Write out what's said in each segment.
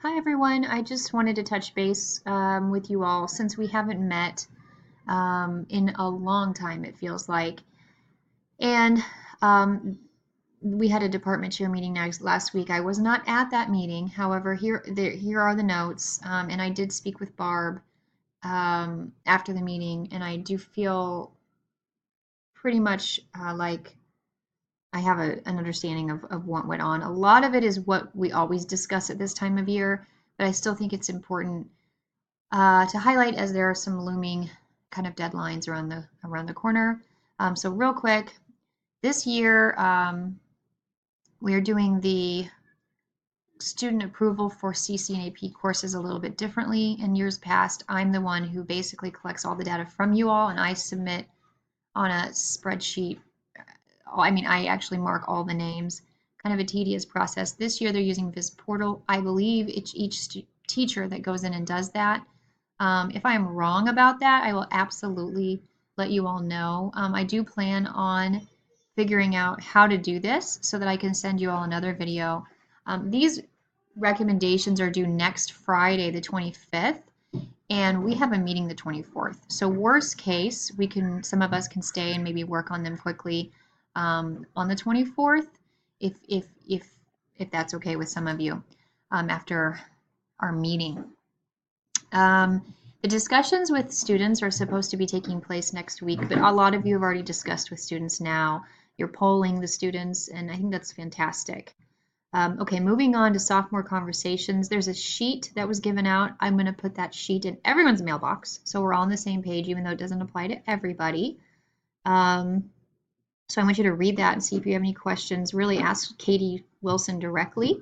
Hi everyone. I just wanted to touch base with you all since we haven't met in a long time, it feels like. And we had a department chair meeting last week. I was not at that meeting. However, here are the notes. And I did speak with Barb after the meeting, and I do feel pretty much like I have an understanding of what went on. A lot of it is what we always discuss at this time of year, but I still think it's important to highlight as there are some looming kind of deadlines around the corner. So real quick, this year we are doing the student approval for CCNAP courses a little bit differently. In years past, I'm the one who basically collects all the data from you all, and I submit on a spreadsheet. I mean, I actually mark all the names. Kind of a tedious process. This year they're using VizPortal. I believe it's each teacher that goes in and does that. If I'm wrong about that, I will absolutely let you all know. I do plan on figuring out how to do this so that I can send you all another video. These recommendations are due next Friday, the 25th, and we have a meeting the 24th. So worst case, some of us can stay and maybe work on them quickly on the 24th, if that's okay with some of you, after our meeting. The discussions with students are supposed to be taking place next week, but a lot of you have already discussed with students now. You're polling the students, and I think that's fantastic. Okay, moving on to sophomore conversations. There's a sheet that was given out. I'm going to put that sheet in everyone's mailbox, so we're all on the same page, even though it doesn't apply to everybody. So I want you to read that and see if you have any questions. Really ask Katie Wilson directly.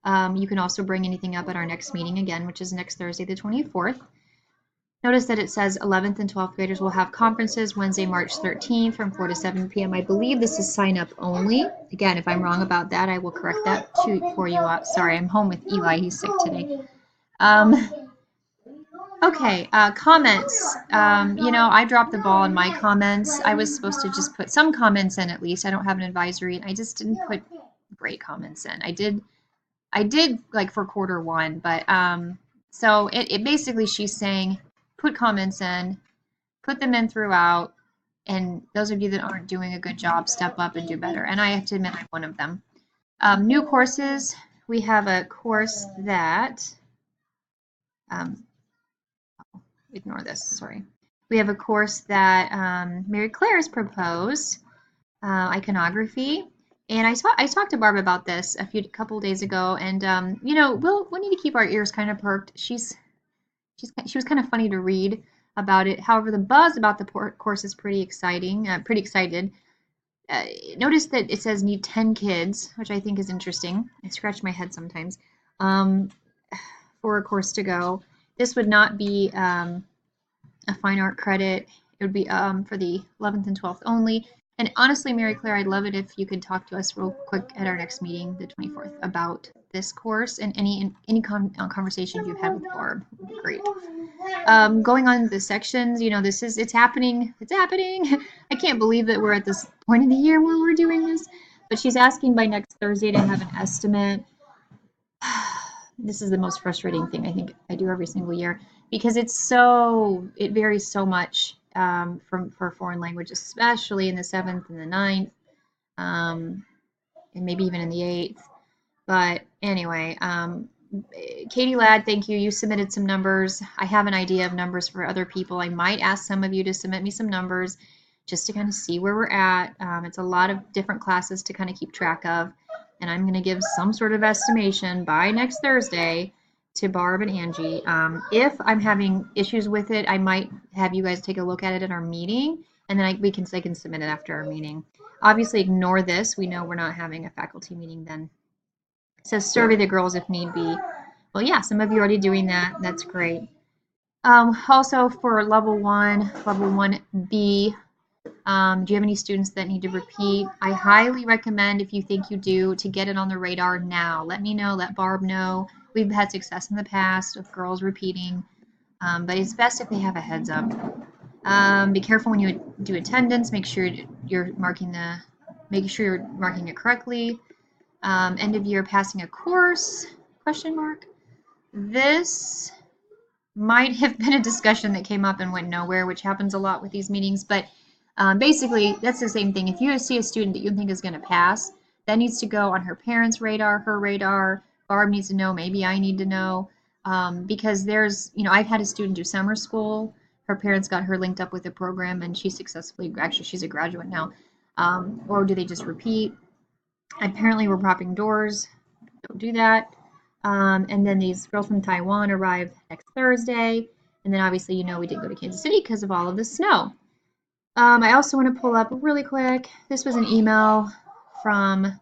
You can also bring anything up at our next meeting again, which is next Thursday, the 24th. Notice that it says 11th and 12th graders will have conferences Wednesday, March 13th from 4 to 7 p.m. I believe this is sign up only. Again, if I'm wrong about that, I will correct that for you. Sorry, I'm home with Eli. He's sick today. Okay, comments. I dropped the ball on my comments. I was supposed to just put some comments in at least. I don't have an advisory, and I just didn't put great comments in. I did like for quarter one, but so it basically she's saying put comments in, put them in throughout, and those of you that aren't doing a good job, step up and do better. And I have to admit I'm one of them. New courses. We have a course that ignore this, sorry. We have a course that Mary Claire has proposed, iconography. And I talked to Barb about this a couple days ago, and we'll need to keep our ears kind of perked. She was kind of funny to read about it. However, the buzz about the course is pretty exciting. Pretty excited. Notice that it says need 10 kids, which I think is interesting. I scratch my head sometimes. For a course to go. This would not be a fine art credit. It would be for the 11th and 12th only. And honestly, Mary Claire, I'd love it if you could talk to us real quick at our next meeting, the 24th, about this course and any conversations you've had with Barb would be great. Going on the sections, it's happening. It's happening. I can't believe that we're at this point in the year where we're doing this. But she's asking by next Thursday to have an estimate. This is the most frustrating thing I think I do every single year because it varies so much for foreign language, especially in the 7th and the 9th, and maybe even in the 8th. But anyway, Katie Ladd, thank you. You submitted some numbers. I have an idea of numbers for other people. I might ask some of you to submit me some numbers just to kind of see where we're at. It's a lot of different classes to kind of keep track of. And I'm going to give some sort of estimation by next Thursday to Barb and Angie. If I'm having issues with it, I might have you guys take a look at it at our meeting, and then they can submit it after our meeting. Obviously, ignore this. We know we're not having a faculty meeting then. It says survey the girls if need be. Well, yeah, some of you are already doing that. That's great. Also, for level 1B, do you have any students that need to repeat? I highly recommend, if you think you do, to get it on the radar now. Let me know, let Barb know. We've had success in the past with girls repeating, but it's best if they have a heads up. Be careful when you do attendance. Make sure you're marking it correctly. End of year passing a course, question mark. this might have been a discussion that came up and went nowhere, which happens a lot with these meetings, but basically that's the same thing. If you see a student that you think is going to pass, that needs to go on her parents' radar, her radar. Barb needs to know, maybe I need to know, because there's, I've had a student do summer school. Her parents got her linked up with a program and she successfully, actually she's a graduate now. Or do they just repeat? Apparently we're propping doors. Don't do that. And then these girls from Taiwan arrive next Thursday. And then obviously, we didn't go to Kansas City because of all of the snow. I also want to pull up really quick. This was an email from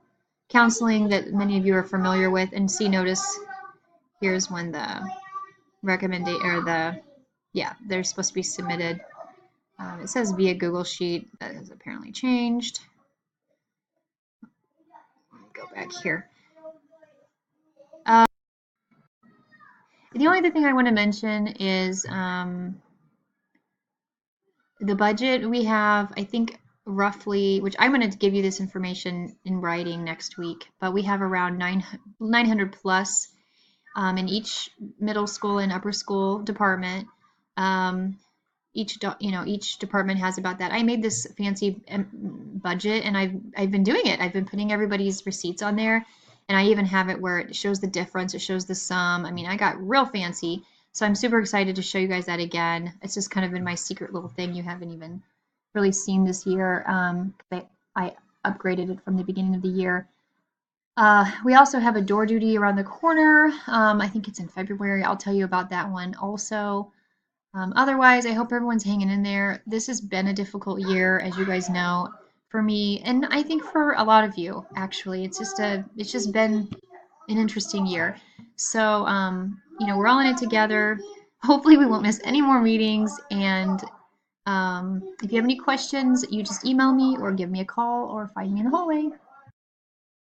counseling that many of you are familiar with. And see, notice here's when the recommendation or they're supposed to be submitted. It says via Google Sheet. That has apparently changed. Let me go back here. The only other thing I want to mention is the budget we have, I think roughly, which I'm going to give you this information in writing next week, but we have around 900 plus in each middle school and upper school department. Each department has about that. I made this fancy budget and I've been doing it. I've been putting everybody's receipts on there. And I even have it where it shows the difference, it shows the sum. I mean, I got real fancy. So I'm super excited to show you guys that again. It's just kind of been my secret little thing you haven't even really seen this year. I upgraded it from the beginning of the year. We also have a door duty around the corner. I think it's in February. I'll tell you about that one also. Otherwise, I hope everyone's hanging in there. This has been a difficult year, as you guys know, for me, and I think for a lot of you, actually. It's just been an interesting year. So, we're all in it together. Hopefully, we won't miss any more meetings. And if you have any questions, you just email me or give me a call or find me in the hallway.